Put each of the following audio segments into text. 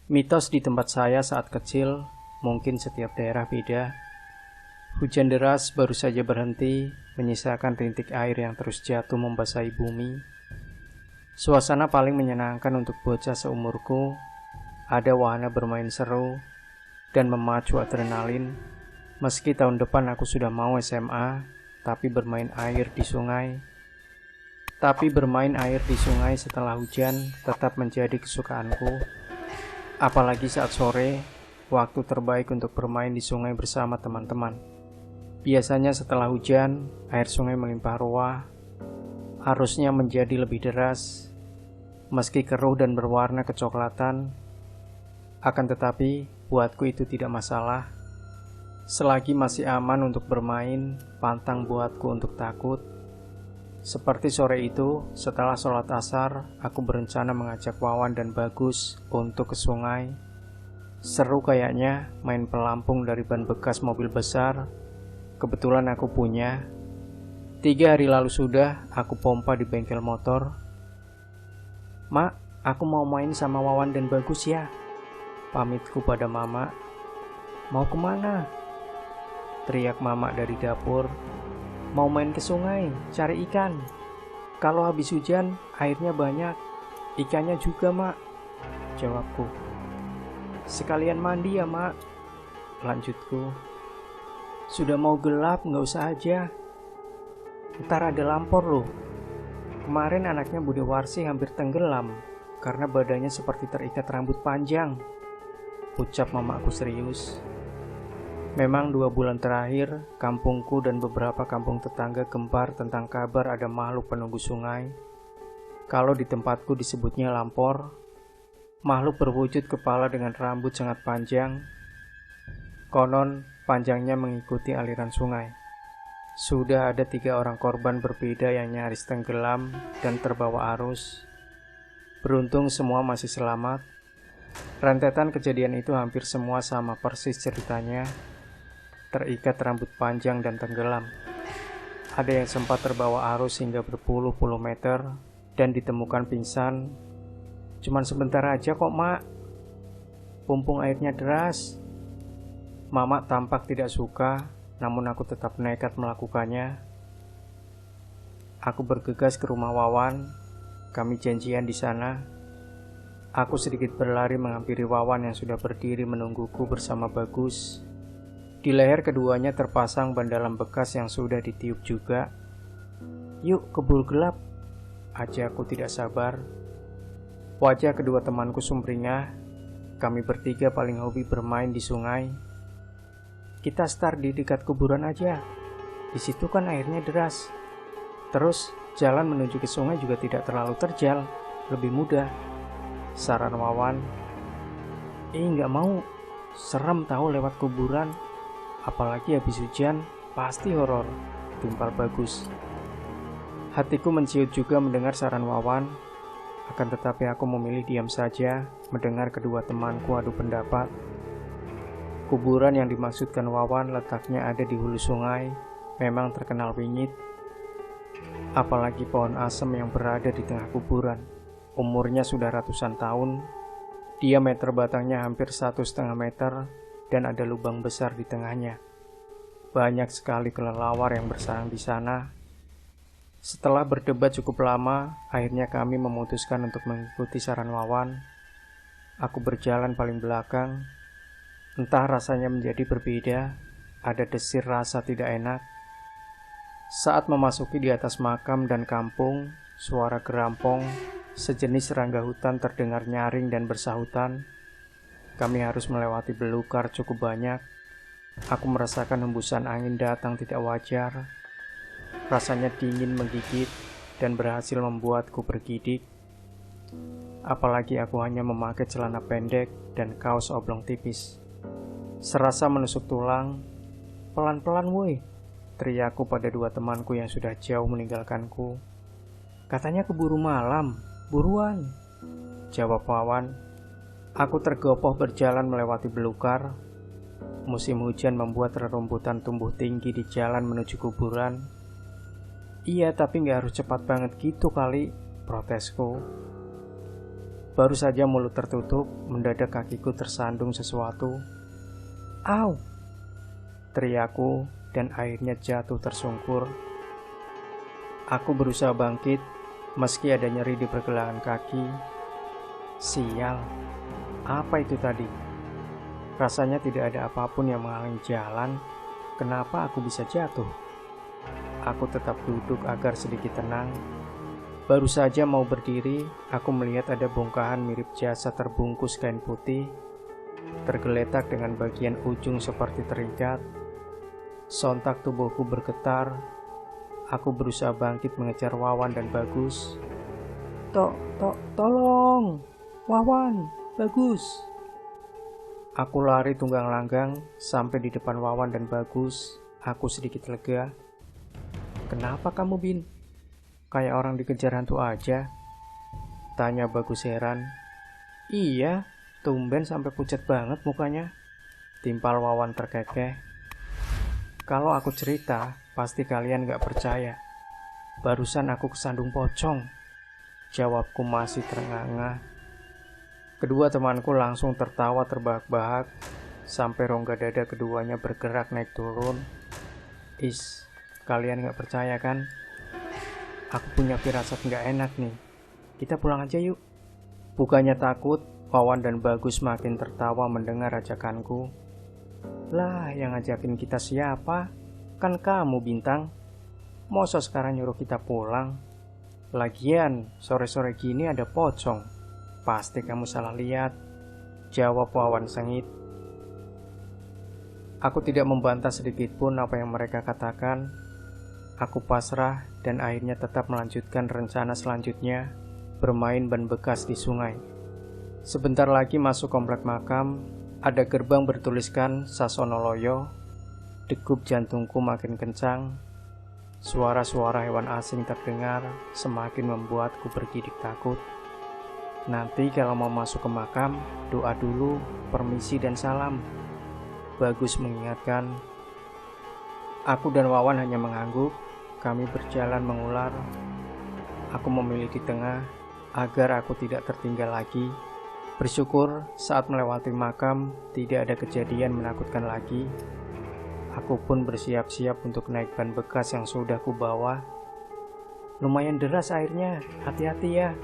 Mitos di tempat saya saat kecil, mungkin setiap daerah beda. Hujan deras baru saja berhenti, menyisakan rintik air yang terus jatuh membasahi bumi. Suasana paling menyenangkan untuk bocah seumurku, ada wahana bermain seru dan memacu adrenalin. Meski tahun depan aku sudah mau SMA, tapi bermain air di sungai setelah hujan tetap menjadi kesukaanku. Apalagi saat sore, waktu terbaik untuk bermain di sungai bersama teman-teman. Biasanya setelah hujan, air sungai melimpah ruah, arusnya menjadi lebih deras, meski keruh dan berwarna kecoklatan. Akan tetapi, buatku itu tidak masalah. Selagi masih aman untuk bermain, pantang buatku untuk takut. Seperti sore itu, setelah sholat asar, aku berencana mengajak Wawan dan Bagus untuk ke sungai. Seru kayaknya main pelampung dari ban bekas mobil besar. Kebetulan aku punya. 3 hari lalu sudah aku pompa di bengkel motor. "Mak, aku mau main sama Wawan dan Bagus ya," pamitku pada Mama. "Mau kemana?" teriak Mama dari dapur. "Mau main ke sungai, cari ikan. Kalau habis hujan, airnya banyak. Ikannya juga, Mak," jawabku. "Sekalian mandi ya, Mak," lanjutku. "Sudah mau gelap, nggak usah aja. Ntar ada lampor loh. Kemarin anaknya Bude Warsi hampir tenggelam karena badannya seperti terikat rambut panjang," ucap mamaku serius. Memang 2 bulan terakhir, kampungku dan beberapa kampung tetangga gempar tentang kabar ada makhluk penunggu sungai. Kalau di tempatku disebutnya lampor. Makhluk berwujud kepala dengan rambut sangat panjang. Konon, panjangnya mengikuti aliran sungai. Sudah ada 3 orang korban berbeda yang nyaris tenggelam dan terbawa arus. Beruntung semua masih selamat. Rentetan kejadian itu hampir semua sama persis ceritanya. Terikat rambut panjang dan tenggelam. Ada yang sempat terbawa arus hingga berpuluh-puluh meter dan ditemukan pingsan. "Cuman sebentar aja kok, Mak. Pumpung airnya deras." Mama tampak tidak suka, namun aku tetap nekat melakukannya. Aku bergegas ke rumah Wawan. Kami janjian di sana. Aku sedikit berlari menghampiri Wawan yang sudah berdiri menungguku bersama Bagus. Di leher keduanya terpasang bandalam bekas yang sudah ditiup juga. "Yuk, kebul gelap," ajakku tidak sabar. Wajah kedua temanku sumringah. Kami bertiga paling hobi bermain di sungai. "Kita start di dekat kuburan aja. Di situ kan airnya deras. Terus jalan menuju ke sungai juga tidak terlalu terjal, lebih mudah," saran Wawan. Nggak mau. Serem tahu lewat kuburan. Apalagi habis hujan, pasti horor," timpal Bagus. Hatiku menciut juga mendengar saran Wawan. Akan tetapi aku memilih diam saja mendengar kedua temanku adu pendapat. Kuburan yang dimaksudkan Wawan letaknya ada di hulu sungai, memang terkenal wingit. Apalagi pohon asem yang berada di tengah kuburan. Umurnya sudah ratusan tahun. Diameter batangnya hampir 1,5 meter dan ada lubang besar di tengahnya. Banyak sekali kelelawar yang bersarang di sana. Setelah berdebat cukup lama, akhirnya kami memutuskan untuk mengikuti saran Wawan. Aku berjalan paling belakang. Entah rasanya menjadi berbeda, ada desir rasa tidak enak. Saat memasuki di atas makam dan kampung, suara gerampong, sejenis serangga hutan terdengar nyaring dan bersahutan. Kami harus melewati belukar cukup banyak. Aku merasakan hembusan angin datang tidak wajar. Rasanya dingin menggigit dan berhasil membuatku bergidik. Apalagi aku hanya memakai celana pendek dan kaos oblong tipis. Serasa menusuk tulang. "Pelan-pelan woi," teriakku pada 2 temanku yang sudah jauh meninggalkanku. "Katanya keburu malam, buruan," jawab Wawan. Aku tergopoh berjalan melewati belukar. Musim hujan membuat rerumputan tumbuh tinggi di jalan menuju kuburan. "Iya, tapi nggak harus cepat banget gitu kali," protesku. Baru saja mulut tertutup, mendadak kakiku tersandung sesuatu. Au! Teriakku dan akhirnya jatuh tersungkur. Aku berusaha bangkit, meski ada nyeri di pergelangan kaki. Sial, apa itu tadi? Rasanya tidak ada apapun yang menghalangi jalan. Kenapa aku bisa jatuh? Aku tetap duduk agar sedikit tenang. Baru saja mau berdiri, aku melihat ada bongkahan mirip jasad terbungkus kain putih, tergeletak dengan bagian ujung seperti terikat. Sontak tubuhku bergetar. Aku berusaha bangkit mengejar Wawan dan Bagus. Tolong! Wawan, Bagus! Aku lari tunggang langgang sampai di depan Wawan dan Bagus. Aku sedikit lega. Kenapa kamu, Bin? Kayak orang dikejar hantu aja, tanya Bagus heran. Iya, tumben sampai pucat banget mukanya, timpal Wawan terkekeh. Kalau aku cerita, pasti kalian gak percaya. Barusan aku kesandung pocong, jawabku masih terengah-engah. Kedua temanku langsung tertawa terbahak-bahak, sampai rongga dada keduanya bergerak naik turun. Kalian gak percaya kan? Aku punya firasat gak enak nih. Kita pulang aja yuk. Bukannya takut, Wawan dan Bagus makin tertawa mendengar ajakanku. Lah, yang ngajakin kita siapa? Kan kamu, Bintang. Masa sekarang nyuruh kita pulang? Lagian, sore-sore gini ada pocong. Pasti kamu salah lihat, jawab Wawan sengit. Aku tidak membantah sedikit pun apa yang mereka katakan. Aku pasrah dan akhirnya tetap melanjutkan rencana selanjutnya, bermain ban bekas di sungai. Sebentar lagi masuk komplek makam, ada gerbang bertuliskan Sasonoloyo. Degup jantungku makin kencang. Suara-suara hewan asing terdengar, semakin membuatku bergidik takut. Nanti kalau mau masuk ke makam, doa dulu, permisi dan salam, Bagus mengingatkan. Aku dan Wawan hanya mengangguk. Kami berjalan mengular. Aku memilih di tengah agar aku tidak tertinggal lagi. Bersyukur saat melewati makam tidak ada kejadian menakutkan lagi. Aku pun bersiap-siap untuk naik ban bekas yang sudah kubawa. Lumayan deras airnya, hati-hati ya,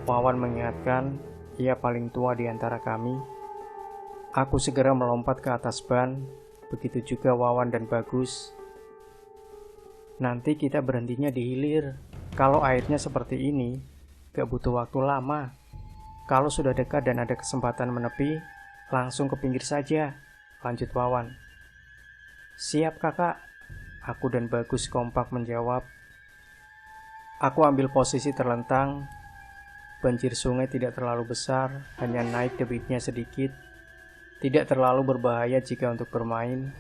Wawan mengingatkan. Ia paling tua di antara kami. Aku segera melompat ke atas ban, begitu juga Wawan dan Bagus. Nanti kita berhentinya di hilir. Kalau airnya seperti ini, gak butuh waktu lama. Kalau sudah dekat dan ada kesempatan menepi, langsung ke pinggir saja, lanjut Wawan. Siap kakak, aku dan Bagus kompak menjawab. Aku ambil posisi terlentang. Banjir sungai tidak terlalu besar, hanya naik debitnya sedikit. Tidak terlalu berbahaya jika untuk bermain.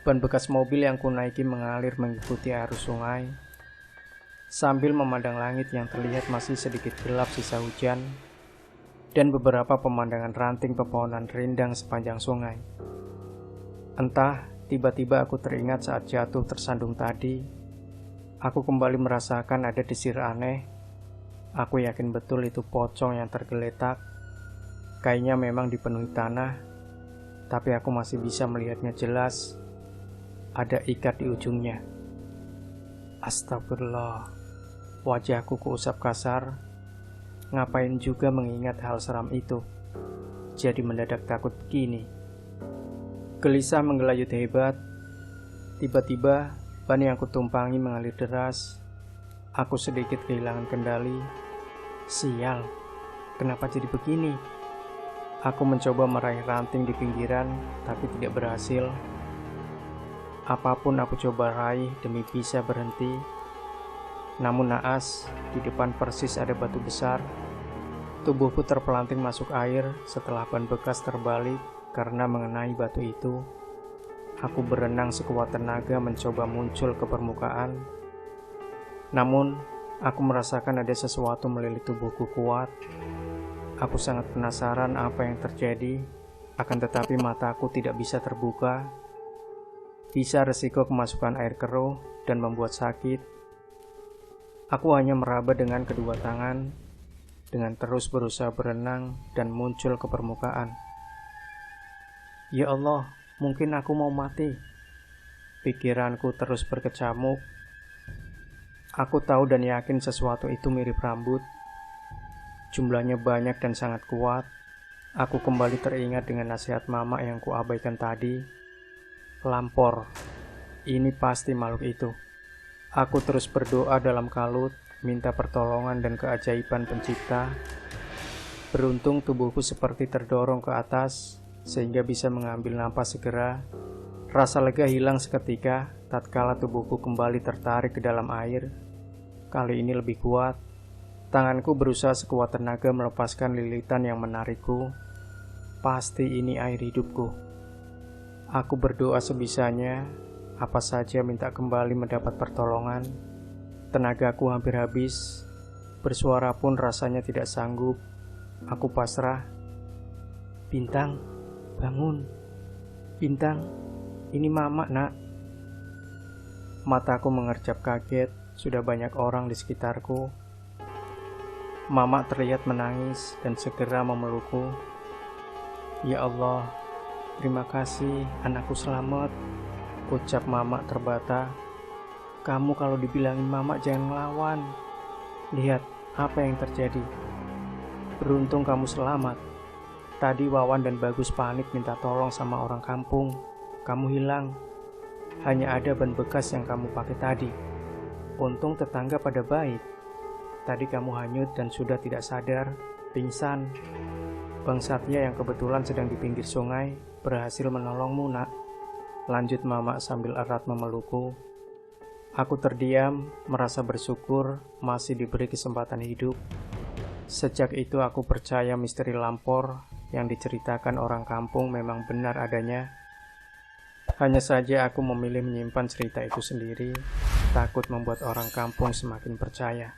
Ban bekas mobil yang kunaiki mengalir mengikuti arus sungai. Sambil memandang langit yang terlihat masih sedikit gelap sisa hujan, dan beberapa pemandangan ranting pepohonan rindang sepanjang sungai. Entah, tiba-tiba aku teringat saat jatuh tersandung tadi. Aku kembali merasakan ada desir aneh. Aku yakin betul itu pocong yang tergeletak. Kayaknya memang dipenuhi tanah, tapi aku masih bisa melihatnya jelas. Ada ikat di ujungnya. Astagfirullah. Wajahku kuusap kasar. Ngapain juga mengingat hal seram itu. Jadi mendadak takut begini. Gelisah menggelayut hebat. Tiba-tiba ban yang aku tumpangi mengalir deras. Aku sedikit kehilangan kendali. Sial, kenapa jadi begini? Aku mencoba meraih ranting di pinggiran, tapi tidak berhasil. Apapun aku coba raih demi bisa berhenti. Namun naas, di depan persis ada batu besar. Tubuhku terpelanting masuk air setelah ban bekas terbalik karena mengenai batu itu. Aku berenang sekuat tenaga mencoba muncul ke permukaan. Namun, aku merasakan ada sesuatu melilit tubuhku kuat. Aku sangat penasaran apa yang terjadi, akan tetapi mataku tidak bisa terbuka. Bisa resiko kemasukan air keruh dan membuat sakit. Aku hanya meraba dengan kedua tangan. dengan terus berusaha berenang dan muncul ke permukaan. Ya Allah, mungkin aku mau mati. Pikiranku terus berkecamuk. Aku tahu dan yakin sesuatu itu mirip rambut. Jumlahnya banyak dan sangat kuat. Aku kembali teringat dengan nasihat mama yang kuabaikan tadi. Lampor, ini pasti makhluk itu. Aku terus berdoa dalam kalut, minta pertolongan dan keajaiban pencipta. Beruntung tubuhku seperti terdorong ke atas, sehingga bisa mengambil napas segera. Rasa lega hilang seketika, tatkala tubuhku kembali tertarik ke dalam air. Kali ini lebih kuat. Tanganku berusaha sekuat tenaga melepaskan lilitan yang menarikku. Pasti ini air hidupku. Aku berdoa sebisanya, apa saja minta kembali mendapat pertolongan. Tenagaku hampir habis, bersuara pun rasanya tidak sanggup. Aku pasrah. Bintang, bangun. Bintang, ini mama, nak. Mataku mengerjap kaget, sudah banyak orang di sekitarku. Mama terlihat menangis dan segera memelukku. Ya Allah, terima kasih anakku selamat, ucap mama terbata. Kamu kalau dibilangin mama jangan ngelawan. Lihat apa yang terjadi. Beruntung kamu selamat. Tadi Wawan dan Bagus panik minta tolong sama orang kampung. Kamu hilang. Hanya ada ban bekas yang kamu pakai tadi. Untung tetangga pada baik. Tadi kamu hanyut dan sudah tidak sadar, pingsan. Bang Satya yang kebetulan sedang di pinggir sungai berhasil menolongmu, nak. Lanjut mama sambil erat memelukku. Aku terdiam, merasa bersyukur masih diberi kesempatan hidup. Sejak itu aku percaya misteri Lampor yang diceritakan orang kampung memang benar adanya. Hanya saja aku memilih menyimpan cerita itu sendiri, takut membuat orang kampung semakin percaya.